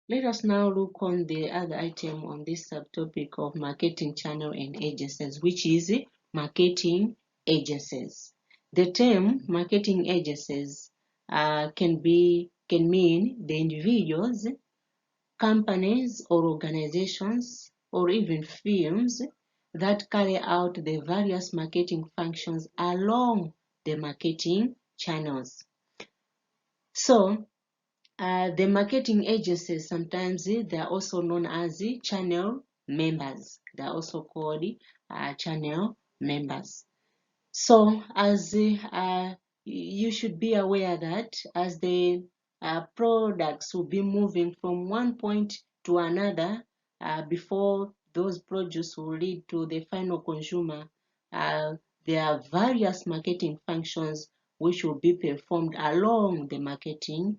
Let us now look on the other item on this subtopic of marketing channel and agencies, which is marketing agencies. The term marketing agencies can mean the individuals, companies or organizations, or even firms that carry out the various marketing functions along the marketing channels. So, the marketing agencies, sometimes they are also known as channel members. They are also called channel members. So, as you should be aware that as the products will be moving from one point to another before those produce will lead to the final consumer, there are various marketing functions which will be performed along the marketing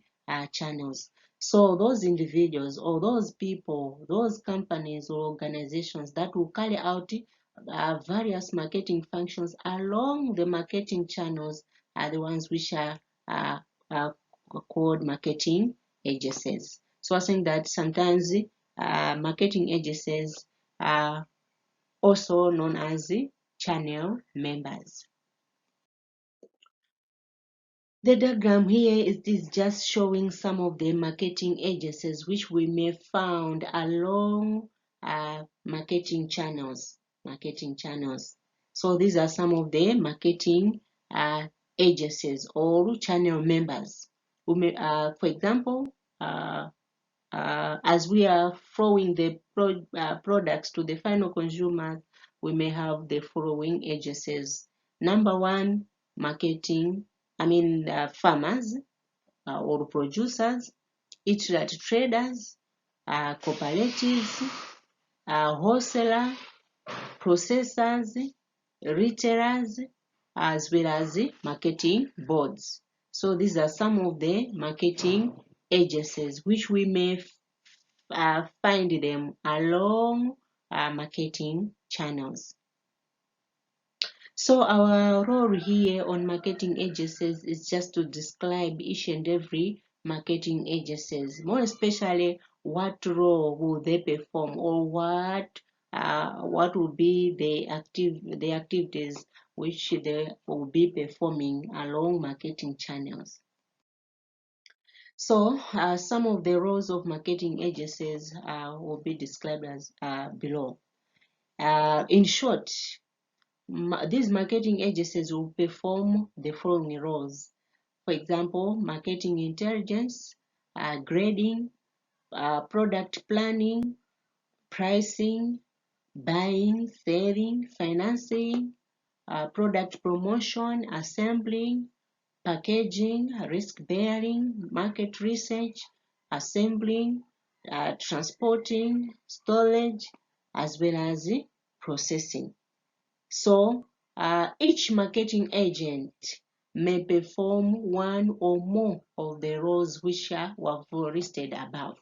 channels. So those individuals or those people, those companies or organizations that will carry out various marketing functions along the marketing channels are the ones which are called marketing agencies. So I think that sometimes marketing agencies are also known as channel members. The diagram here is just showing some of the marketing agencies which we may found along marketing channels. So these are some of the marketing agencies or channel members. We may, for example, as we are throwing the products to the final consumer, we may have the following agencies. Number one, farmers or producers, internet traders, cooperatives, wholesaler, processors, retailers, as well as marketing boards. So these are some of the marketing agencies which we may find them along marketing channels. So our role here on marketing agencies is just to describe each and every marketing agencies, more especially what role will they perform or what will be the activities which they will be performing along marketing channels. So some of the roles of marketing agencies will be described as below. In short, these marketing agencies will perform the following roles. For example, marketing intelligence, grading, product planning, pricing, buying, selling, financing, product promotion, assembling, packaging, risk bearing, market research, assembling, transporting, storage, as well as processing. So each marketing agent may perform one or more of the roles which were listed above.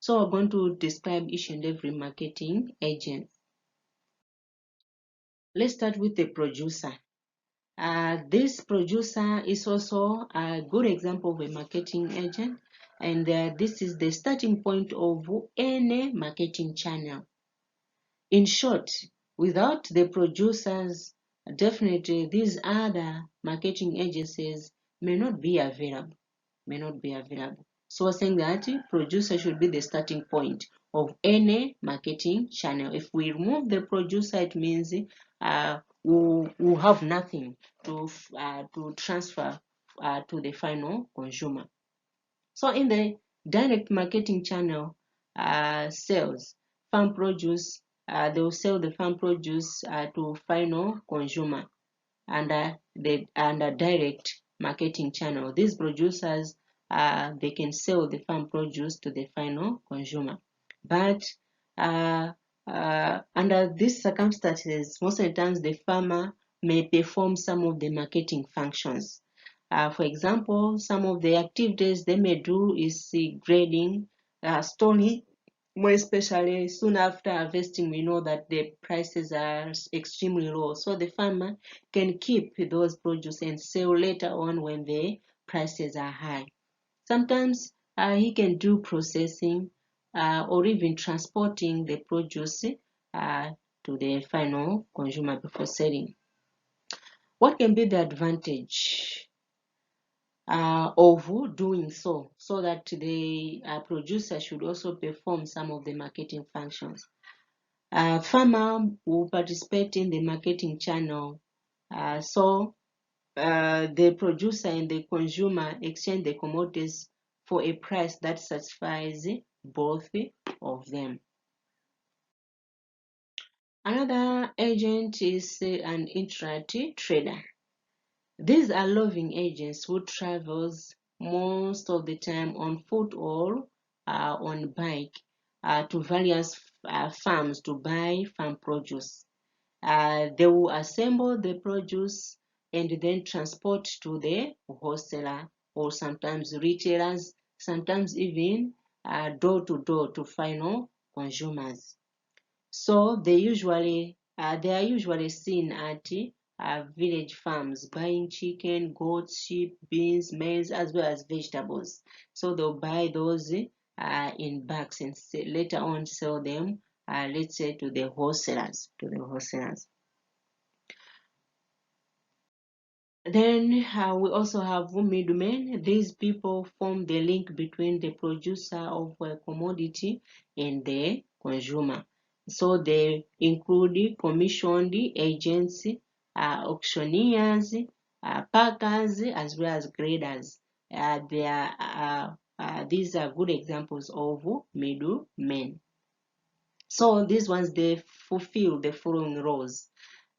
So we're going to describe each and every marketing agent. Let's start with the producer. This producer is also a good example of a marketing agent, and this is the starting point of any marketing channel. In short, without the producers, definitely these other marketing agencies may not be available. So we're saying that producer should be the starting point of any marketing channel. If we remove the producer, it means we'll have nothing to transfer to the final consumer. So in the direct marketing channel, sales, farm produce, they will sell the farm produce to final consumer under the direct marketing channel. These producers, they can sell the farm produce to the final consumer. But under these circumstances, most of the times the farmer may perform some of the marketing functions. For example, some of the activities they may do is grading, storing, more especially soon after harvesting. We know that the prices are extremely low, so the farmer can keep those produce and sell later on when the prices are high. Sometimes he can do processing or even transporting the produce to the final consumer before selling. What can be the advantage of doing so that the producer should also perform some of the marketing functions? Farmer will participate in the marketing channel, so the producer and the consumer exchange the commodities for a price that satisfies both of them. Another agent is an intrade trader. These are roving agents who travels most of the time on foot or on bike to various farms to buy farm produce. They will assemble the produce and then transport to the wholesaler or sometimes retailers, sometimes even door to door to final consumers. So they are usually seen at village farms buying chicken, goats, sheep, beans, maize, as well as vegetables. So they'll buy those in bags and later on sell them, let's say, to the wholesalers. Then we also have middlemen. These people form the link between the producer of a commodity and the consumer. So they include commissioned agents, auctioneers, packers, as well as graders. These are good examples of middlemen. So these ones, they fulfill the following roles.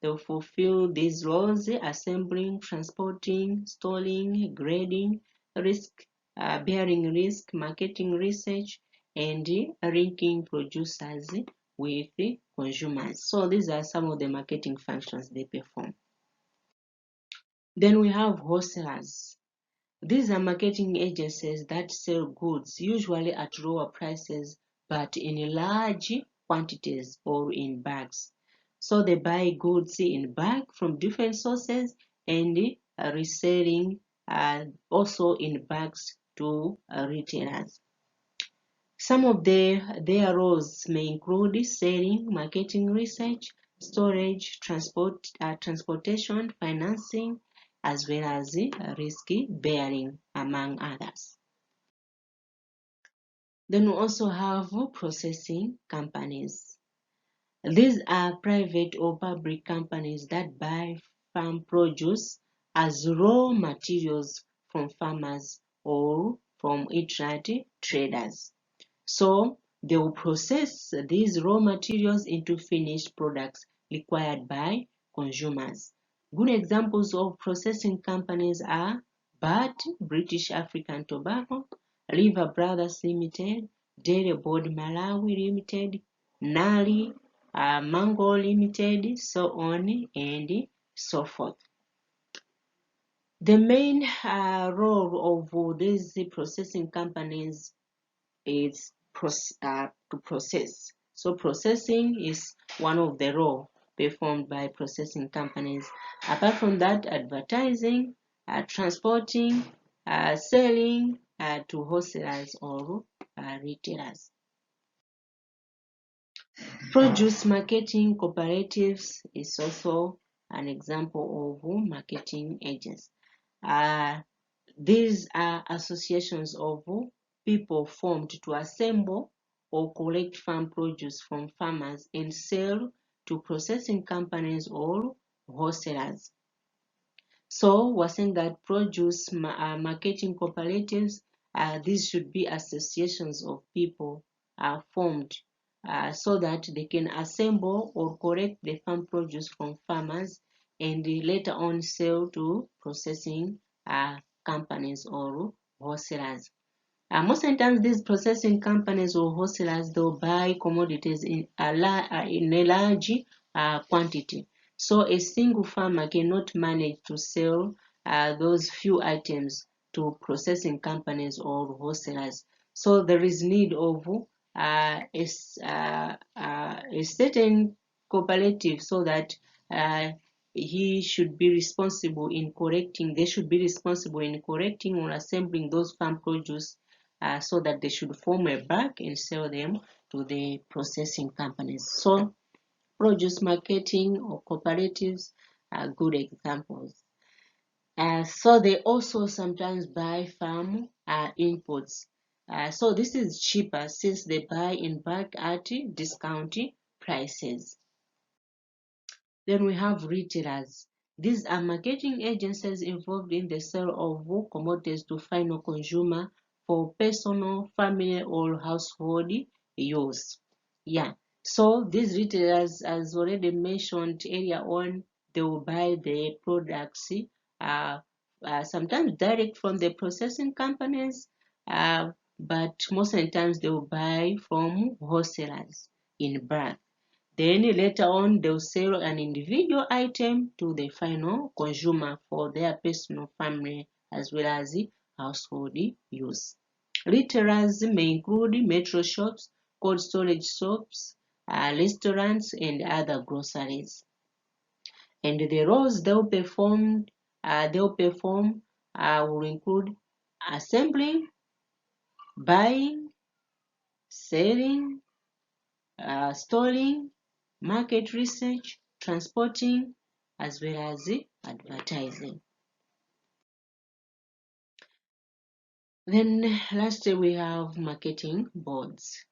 They will fulfill these roles: assembling, transporting, storing, grading, bearing risk, marketing research, and linking producers with consumers. So these are some of the marketing functions they perform. Then we have wholesalers. These are marketing agencies that sell goods, usually at lower prices, but in large quantities or in bags. So they buy goods in bag from different sources and reselling also in bags to retailers. Some of their roles may include selling, marketing research, storage, transportation, financing, as well as risk bearing, among others. Then we also have processing companies. These are private or public companies that buy farm produce as raw materials from farmers or from intrade traders. So they will process these raw materials into finished products required by consumers. Good examples of processing companies are BAT, British African Tobacco, River Brothers Limited, Dairy Board Malawi Limited, Nali, Mango Limited, so on and so forth. The main role of these processing companies is to process. So processing is one of the roles performed by processing companies. Apart from that, advertising, transporting, selling to wholesalers or retailers. Produce marketing cooperatives is also an example of marketing agents. These are associations of people formed to assemble or collect farm produce from farmers and sell to processing companies or wholesalers. So we're saying that produce marketing cooperatives, these should be associations of people formed so that they can assemble or collect the farm produce from farmers and later on sell to processing companies or wholesalers. Most of the times, these processing companies or wholesalers, they'll buy commodities in a large quantity. So a single farmer cannot manage to sell those few items to processing companies or wholesalers. So there is need of a certain cooperative, so that he should be responsible in correcting. They should be responsible in correcting or assembling those farm produce, so that they should form a bag and sell them to the processing companies. So produce marketing or cooperatives are good examples. So they also sometimes buy farm inputs. So this is cheaper since they buy in bulk at discount prices. Then we have retailers. These are marketing agencies involved in the sale of commodities to final consumer for personal, family, or household use. Yeah. So these retailers, as already mentioned earlier on, they will buy the products sometimes direct from the processing companies, but most of the times they will buy from wholesalers in bulk. Then later on, they'll sell an individual item to the final consumer for their personal, family, as well as household use. Retailers may include metro shops, cold storage shops, restaurants, and other groceries. And the roles they'll perform will include assembling, buying, selling, storing, market research, transporting, as well as advertising. Then lastly, we have marketing boards.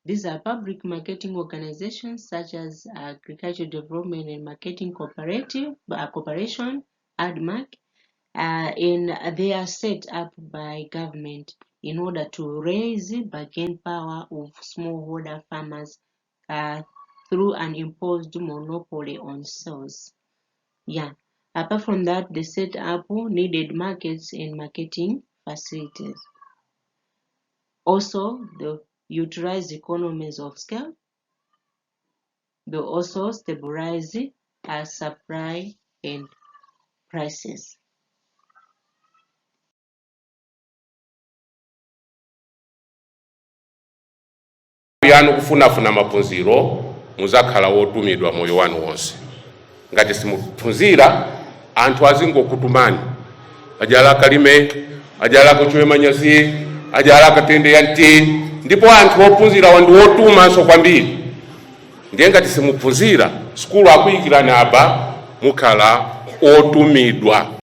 These are public marketing organizations such as Agricultural Development and Marketing Corporation, ADMAC, and they are set up by government in order to raise bargaining power of smallholder farmers through an imposed monopoly on sales. Yeah. Apart from that, they set up needed markets and marketing facilities. Also, they utilize economies of scale. They also stabilize supply and prices. Yanu kufunafuna mapunziro muzakhala wotumidwa moyo wanu wonse. Ngati simuphunzira anthu azingokutumani, ajala kalime, ajala kuchwe manyazi, ajala katende yanti, ndipo anthu ophunzira wandu wotuma so kwambiri. Ndiye ngati simuphunzira skulu akuyikirani aba mukhala otumidwa.